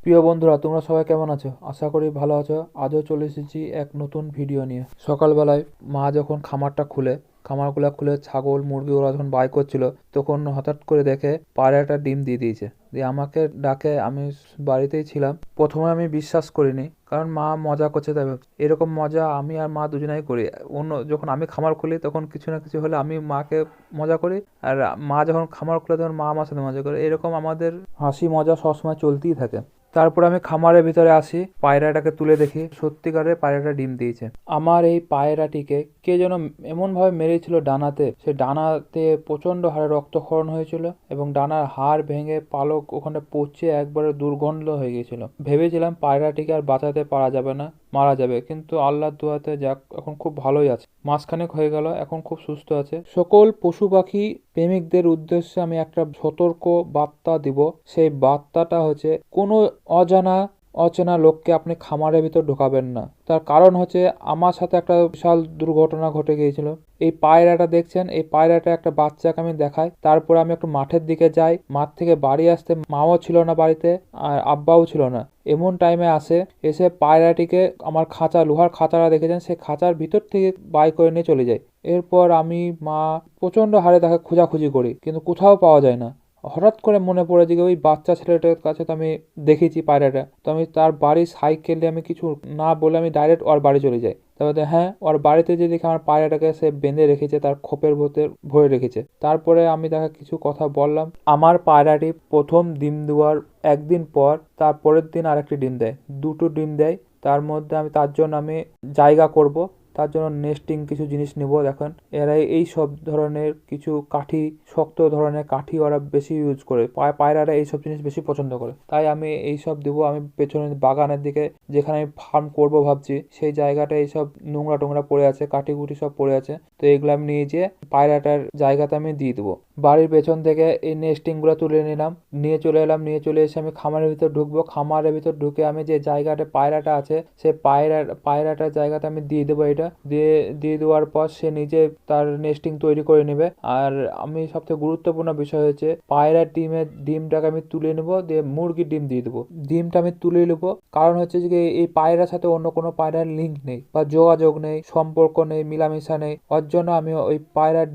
প্রিয় বন্ধুরা, তোমরা সবাই কেমন আছো? আশা করি ভালো আছো। আজও চলে এসেছি এক নতুন ভিডিও নিয়ে। সকালবেলায় মা যখন খামারটা খামারগুলা খুলে ছাগল মুরগি ওরা যখন বাই করছিল, তখন হঠাৎ করে দেখে পায়রাটা ডিম দিয়ে দিয়েছে। দিয়ে আমাকে ডাকে, আমি বাড়িতেই ছিলাম। প্রথমে আমি বিশ্বাস করিনি, কারণ মা মজা করছে তাই ভাবছি। এরকম মজা আমি আর মা দুজনেই করি। যখন আমি খামার খুলি তখন কিছু না কিছু হলে আমি মাকে মজা করি, আর মা যখন খামার খুলে তখন মা আমার সাথে মজা করে। এরকম আমাদের হাসি মজা সবসময় চলতেই থাকে। তারপর আমি খামারের ভিতরে আসি, পায়রাটাকে তুলে দেখি, সত্যিকারের পায়রাটা ডিম দিয়েছে। আমার এই পায়রাটিকে কে যেন এমনভাবে মেরেছিল ডানাতে, সে ডানাতে প্রচণ্ড হারে রক্তক্ষরণ হয়েছিল এবং ডানার হাড় ভেঙে পালক ওখানে পচে একবারে দুর্গন্ধ হয়ে গিয়েছিল। ভেবেছিলাম পায়রাটিকে আর বাঁচাতে পারা যাবে না, মারা যাবে, কিন্তু আল্লাহর দোয়াতে যাক এখন খুব ভালোই আছে। মাসখানেক হয়ে গেল, এখন খুব সুস্থ আছে। সকল পশু পাখি প্রেমিকদের উদ্দেশ্যে আমি একটা সতর্ক বার্তা দিব। সেই বার্তাটা হচ্ছে, কোনো অচেনা লোককে আপনি খামারের ভিতর ঢোকাবেন না। তার কারণ হচ্ছে, আমার সাথে একটা বিশাল দুর্ঘটনা ঘটে গিয়েছিল। এই পায়রাটা দেখছেন, এই পায়রাটা একটা বাচ্চাকে আমি দেখাই, তারপরে আমি একটু মাঠের দিকে যাই। মাঠ থেকে বাড়ি আসতে মাও ছিল না বাড়িতে, আর আব্বাও ছিল না। এমন টাইমে এসে পায়রাটিকে আমার লোহার খাঁচাটা দেখেছেন, সেই খাঁচার ভিতর থেকে বাই করে নিয়ে চলে যায়। এরপর আমি মা প্রচন্ড হারে তাকে খোঁজাখুঁজি করি, কিন্তু কোথাও পাওয়া যায় না। হঠাৎ করে মনে পড়ে যে ওই বাচ্চা ছেলেটার কাছে তো আমি দেখেছি পায়রাটা, তো আমি তার বাড়ির সাইকেলে আমি কিছু না বলে আমি ডাইরেক্ট ওর বাড়ি চলে যাই। তারপরে হ্যাঁ, ওর বাড়িতে যে দেখি আমার পায়রাটাকে সে বেঁধে রেখেছে, তার খোপের ভেতর ভরে রেখেছে। তারপরে আমি তাকে কিছু কথা বললাম। আমার পায়রাটি প্রথম ডিম দেওয়ার একদিন পর তার পরের দিন আরেকটি ডিম দেয়, দুটো ডিম দেয়। তার মধ্যে তার জন্য আমি জায়গা করব, তার জন্য নেস্টিং কিছু জিনিস নিব। দেখেন, এরা এই সব ধরনের কিছু কাঠি, শক্ত ধরনের কাঠি ওরা বেশি ইউজ করে। পায়রারা এইসব জিনিস বেশি পছন্দ করে, তাই আমি এইসব দেবো। আমি পেছনে বাগানের দিকে যেখানে আমি ফার্ম করব ভাবছি, সেই জায়গাটা এইসব নোংরা টোংরা পড়ে আছে, কাঠি কুটি সব পড়ে আছে, তো এগুলো আমি নিয়ে যেয়ে পায়রাটার জায়গাতে আমি দিয়ে দেবো। বাড়ির পেছন থেকে এই নেস্টিং গুলো তুলে নিলাম, নিয়ে চলে এসে আমি খামারের ভিতর ঢুকবো। খামারের ভিতর ঢুকে আমি যে জায়গাটা পায়রাটা আছে, সে পায়রাটার জায়গাতে আমি দিয়ে দেবো। এটা দিয়ে দেওয়ার পর সে নিজে তার নেস্টিং তৈরি করে নেবে। আর আমি সবথেকে গুরুত্বপূর্ণ বিষয় হচ্ছে, পায়রার ডিমটাকে আমি তুলে নেবো, দিয়ে মুরগির ডিম দিয়ে দেবো। ডিমটা আমি তুলে নেবো, কারণ হচ্ছে যে এই পায়রার সাথে অন্য কোনো পায়রার লিঙ্ক নেই বা যোগাযোগ নেই, সম্পর্ক নেই, মিলামিশা নেই। ওর জন্য আমি ওই পায়রার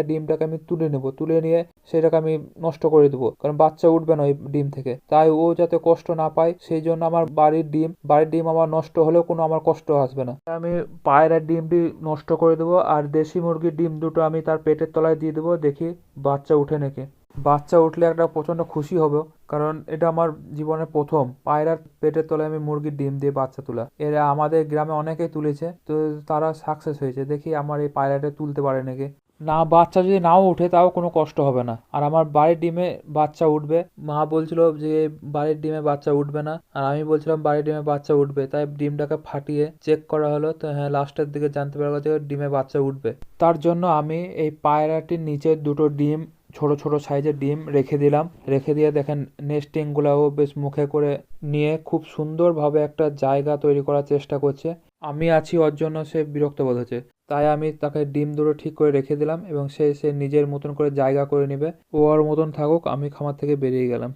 ডিমটাকে আমি তুলে নেবো। তুলে নিয়ে সেটাকে আমি নষ্ট করে দেবো, কারণ বাচ্চা উঠবে না ওই ডিম থেকে। তাই ও যাতে কষ্ট না পায়, সেই জন্য আমার বাড়ির ডিম আমার নষ্ট হলেও কোনো আমার কষ্ট আসবে না। আমি পায়রার ডিমটি নষ্ট করে দেবো, আর দেশি মুরগির ডিম দুটো আমি তার পেটের তলায় দিয়ে দেবো। দেখি বাচ্চা উঠে নাকি। বাচ্চা উঠলে একটা প্রচন্ড খুশি হব, কারণ এটা আমার জীবনের প্রথম পায়রার পেটের তলায় আমি মুরগির ডিম দিয়ে বাচ্চা তোলা। এরা আমাদের গ্রামে অনেকেই তুলেছে, তো তারা সাকসেস হয়েছে। দেখি আমার এই পায়রাটা তুলতে পারে নাকি। না, বাচ্চা যদি নাও উঠে তাও কোনো কষ্ট হবে না, আর আমার বাড়ির ডিমে বাচ্চা উঠবে। মা বলছিল যে বাড়ির ডিমে বাচ্চা উঠবে না, আর আমি বলছিলাম বাড়ির ডিমে বাচ্চা উঠবে। তাই ডিমটাকে ফাটিয়ে চেক করা হলো, তো হ্যাঁ, লাস্টের দিকে জানতে পারবো যে ডিমে বাচ্চা উঠবে। তার জন্য আমি এই পায়রাটির নিচে দুটো ডিম, ছোট ছোট সাইজের ডিম রেখে দিলাম। রেখে দিয়ে দেখেন, নেস্টিং গুলাও বেশ মুখে করে নিয়ে খুব সুন্দরভাবে একটা জায়গা তৈরি করার চেষ্টা করছে। আমি আছি ওর জন্য সে বিরক্ত বোধ হচ্ছে, তাই আমি তাকে ডিম দুটো ঠিক করে রেখে দিলাম এবং সে নিজের মতন করে জায়গা করে নেবে। ও ওর মতন থাকুক, আমি খামার থেকে বেরিয়ে গেলাম।